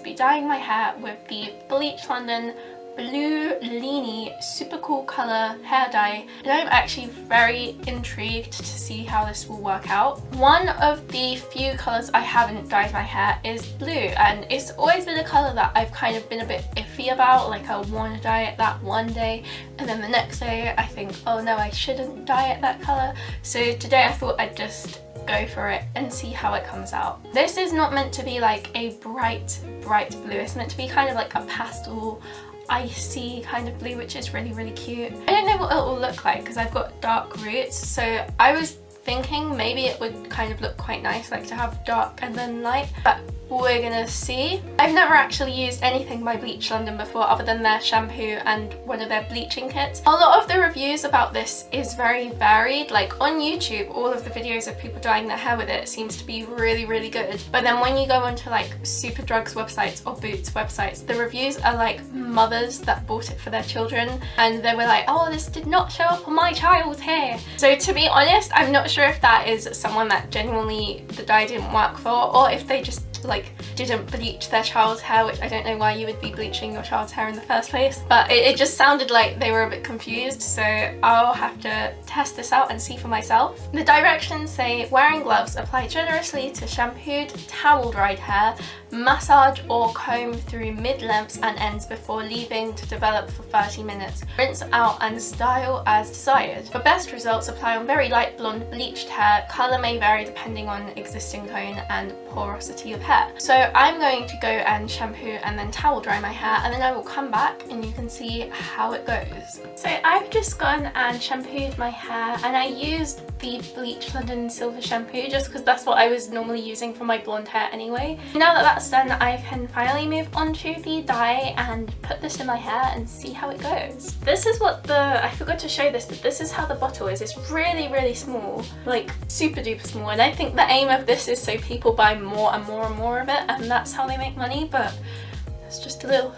to be dyeing my hair with the Bleach London Blullini super cool colour hair dye, and I'm actually very intrigued to see how this will work out. One of the few colours I haven't dyed my hair is blue, and it's always been a colour that I've kind of been a bit iffy about. Like, I want to dye it that one day and then the next day I think, oh no, I shouldn't dye it that colour. So today I thought I'd just go for it and see how it comes out. This is not meant to be like a bright blue, it's meant to be kind of like a pastel icy kind of blue, which is really cute. I don't know what it will look like because I've got dark roots, so I was thinking maybe it would kind of look quite nice, like to have dark and then light, but we're gonna see. I've never actually used anything by Bleach London before other than their shampoo and one of their bleaching kits. A lot of the reviews about this is very varied. Like on YouTube, all of the videos of people dyeing their hair with it seems to be really good, but then when you go onto like Superdrug's websites or Boots websites, the reviews are like mothers that bought it for their children and they were like, oh, this did not show up on my child's hair. So to be honest, I'm not sure if that is someone that genuinely the dye didn't work for, or if they just like didn't bleach their child's hair, which I don't know why you would be bleaching your child's hair in the first place, but it just sounded like they were a bit confused, so I'll have to test this out and see for myself. The directions say wearing gloves, apply generously to shampooed towel dried hair, massage or comb through mid-lengths and ends before leaving to develop for 30 minutes. Rinse out and style as desired. For best results, apply on very light blonde bleached hair. Colour may vary depending on existing tone and porosity of hair. So I'm going to go and shampoo and then towel dry my hair, and then I will come back and you can see how it goes. So I've just gone and shampooed my hair, and I used the Bleach London Silver shampoo just because that's what I was normally using for my blonde hair anyway. Now that that's done, I can finally move on to the dye and put this in my hair and see how it goes. This is what I forgot to show this, but this is how the bottle is. It's really small, like super duper small, and I think the aim of this is so people buy more and more of it, and that's how they make money, but it's just a little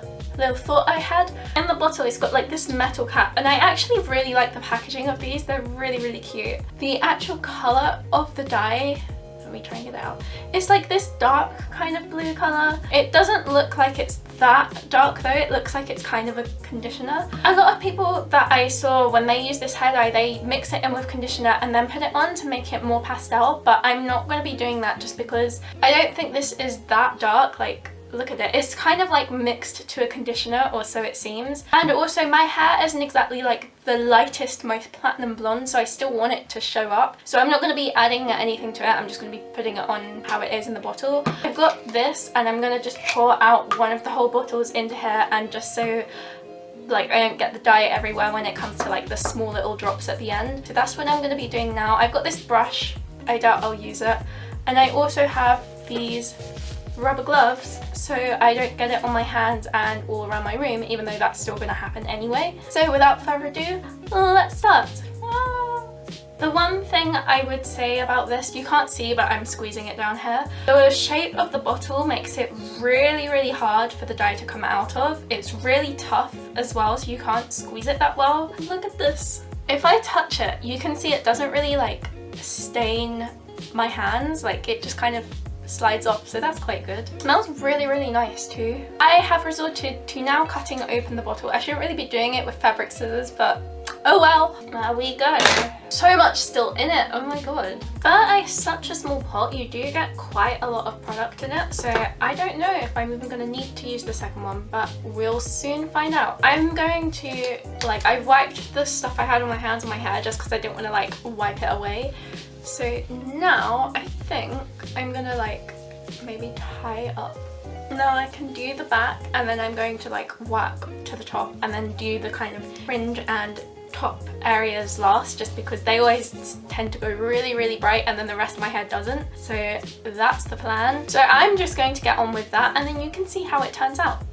thought I had. In the bottle it's got like this metal cap, and I actually really like the packaging of these. They're really cute. The actual colour of the dye, let me try and get it out, it's like this dark kind of blue colour. It doesn't look like it's that dark though, it looks like it's kind of a conditioner. A lot of people that I saw when they use this hair dye, they mix it in with conditioner and then put it on to make it more pastel, but I'm not going to be doing that just because I don't think this is that dark. Like, look at it, it's kind of like mixed to a conditioner, or so it seems. And also my hair isn't exactly like the lightest, most platinum blonde, so I still want it to show up. So I'm not going to be adding anything to it, I'm just going to be putting it on how it is in the bottle. I've got this and I'm going to just pour out one of the whole bottles into here, and just so like I don't get the dye everywhere when it comes to like the small little drops at the end. So that's what I'm going to be doing now. I've got this brush, I doubt I'll use it, and I also have these rubber gloves so I don't get it on my hands and all around my room, even though that's still going to happen anyway. So without further ado, let's start. The one thing I would say about this, you can't see but I'm squeezing it down here, the shape of the bottle makes it really hard for the dye to come out of. It's really tough as well, so you can't squeeze it that well. Look at this. If I touch it, you can see it doesn't really like stain my hands, like it just kind of slides off, so that's quite good. It smells really nice too. I have resorted to now cutting open the bottle. I shouldn't really be doing it with fabric scissors, but oh well, there we go. So much still in it, oh my god. For such a small pot, you do get quite a lot of product in it, so I don't know if I'm even going to need to use the second one, but we'll soon find out. I'm going to, like, I wiped the stuff I had on my hands and my hair just because I didn't want to like wipe it away. So now I think I'm gonna like maybe tie it up. Now I can do the back, and then I'm going to like work to the top and then do the kind of fringe and top areas last, just because they always tend to go really bright and then the rest of my hair doesn't. So that's the plan. So I'm just going to get on with that, and then you can see how it turns out.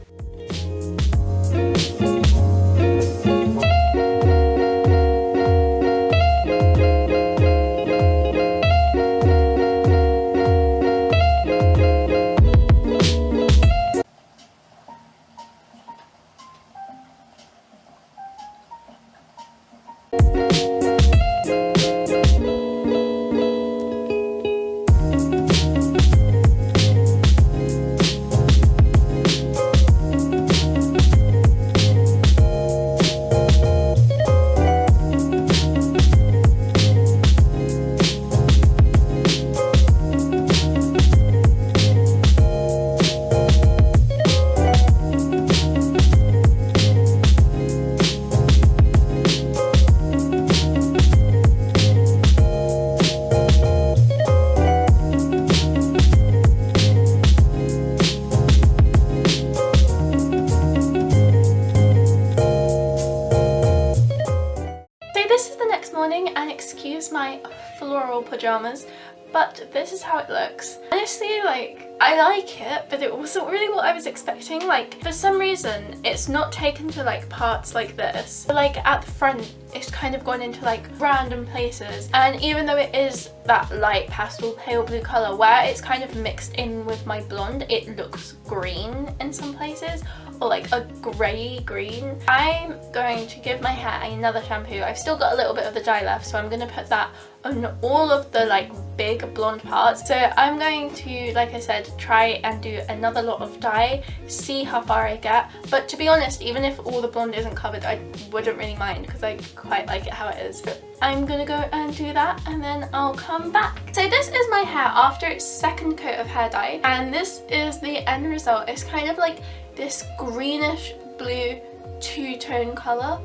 morning and excuse my floral pajamas, but this is how it looks. Honestly, like, I like it, but it wasn't really what I was expecting. Like, for some reason, it's not taken to like parts like this. But, like, at the front, it's kind of gone into like random places. And even though it is that light pastel pale blue colour, where it's kind of mixed in with my blonde, it looks green in some places, or like a grey green. I'm going to give my hair another shampoo. I've still got a little bit of the dye left, so I'm going to put that on all of the like big blonde parts. So I'm going to, like I said, try and do another lot of dye, see how far I get. But to be honest, even if all the blonde isn't covered, I wouldn't really mind because I quite like it how it is. But I'm gonna go and do that and then I'll come back. So this is my hair after its second coat of hair dye, and this is the end result. It's kind of like this greenish blue two-tone colour.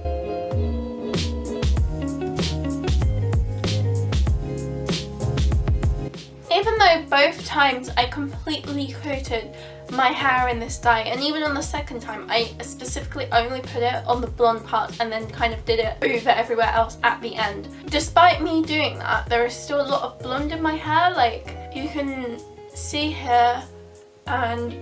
Even though both times I completely coated my hair in this dye, and even on the second time I specifically only put it on the blonde part and then kind of did it over everywhere else at the end. Despite me doing that, there is still a lot of blonde in my hair. Like, you can see here, and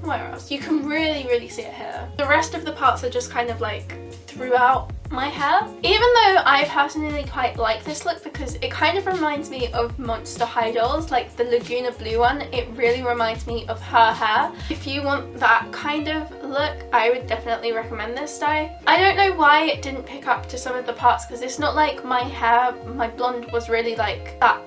where else? You can really see it here. The rest of the parts are just kind of like throughout my hair. Even though I personally quite like this look because it kind of reminds me of Monster High dolls, like the Laguna Blue one. It really reminds me of her hair. If you want that kind of look, I would definitely recommend this dye. I don't know why it didn't pick up to some of the parts because it's not like my hair, my blonde was really like that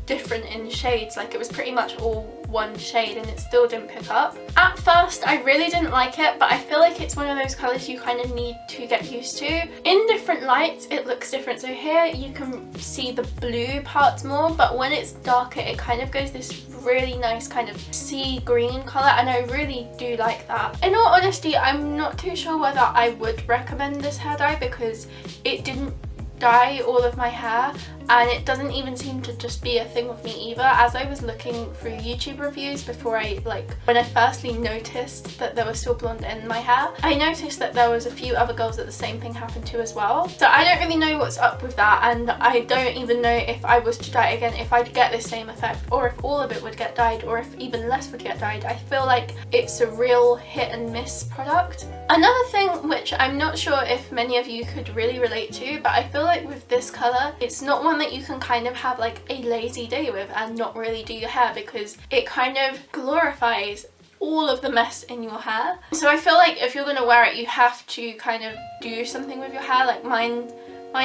different in shades. Like, it was pretty much all one shade and it still didn't pick up. At first I really didn't like it, but I feel like it's one of those colours you kind of need to get used to. In different lights it looks different. So here you can see the blue parts more, but when it's darker it kind of goes this really nice kind of sea green colour, and I really do like that. In all honesty, I'm not too sure whether I would recommend this hair dye because it didn't dye all of my hair, and it doesn't even seem to just be a thing with me either. As I was looking through YouTube reviews before when I firstly noticed that there was still blonde in my hair, I noticed that there was a few other girls that the same thing happened to as well. So I don't really know what's up with that, and I don't even know if I was to dye again if I'd get the same effect, or if all of it would get dyed, or if even less would get dyed. I feel like it's a real hit and miss product. Another thing which I'm not sure if many of you could really relate to, but I feel like with this colour, it's not one that you can kind of have like a lazy day with and not really do your hair, because it kind of glorifies all of the mess in your hair. So I feel like if you're going to wear it, you have to kind of do something with your hair. Like mine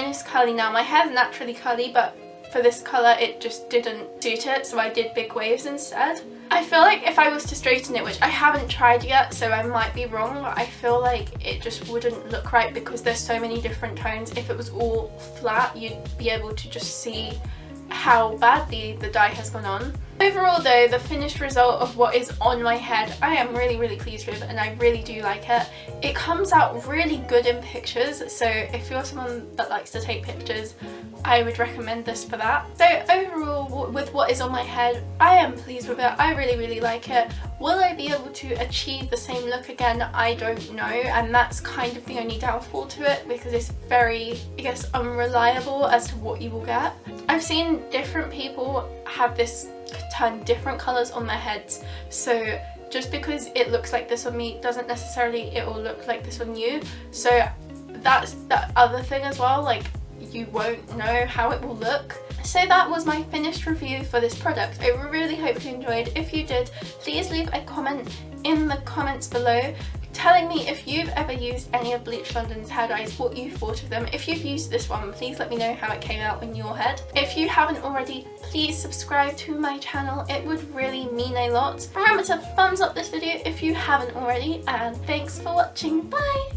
is curly now. My hair's naturally curly, but for this colour it just didn't suit it, so I did big waves instead. I feel like if I was to straighten it, which I haven't tried yet, so I might be wrong, but I feel like it just wouldn't look right because there's so many different tones. If it was all flat, you'd be able to just see how badly the dye has gone on. Overall though, the finished result of what is on my head, I am really pleased with, and I really do like it. It comes out really good in pictures, so if you're someone that likes to take pictures, I would recommend this for that. So overall, with what is on my head, I am pleased with it. I really like it. Will I be able to achieve the same look again? I don't know, and that's kind of the only downfall to it, because it's very, I guess, unreliable as to what you will get. I've seen different people have this turn different colours on their heads, so just because it looks like this on me doesn't necessarily it will look like this on you. So that's the other thing as well, like you won't know how it will look. So that was my finished review for this product. I really hope you enjoyed. If you did, please leave a comment in the comments below telling me if you've ever used any of Bleach London's hair dyes, what you thought of them. If you've used this one, please let me know how it came out in your head. If you haven't already, please subscribe to my channel. It would really mean a lot. Remember to thumbs up this video if you haven't already, and thanks for watching. Bye!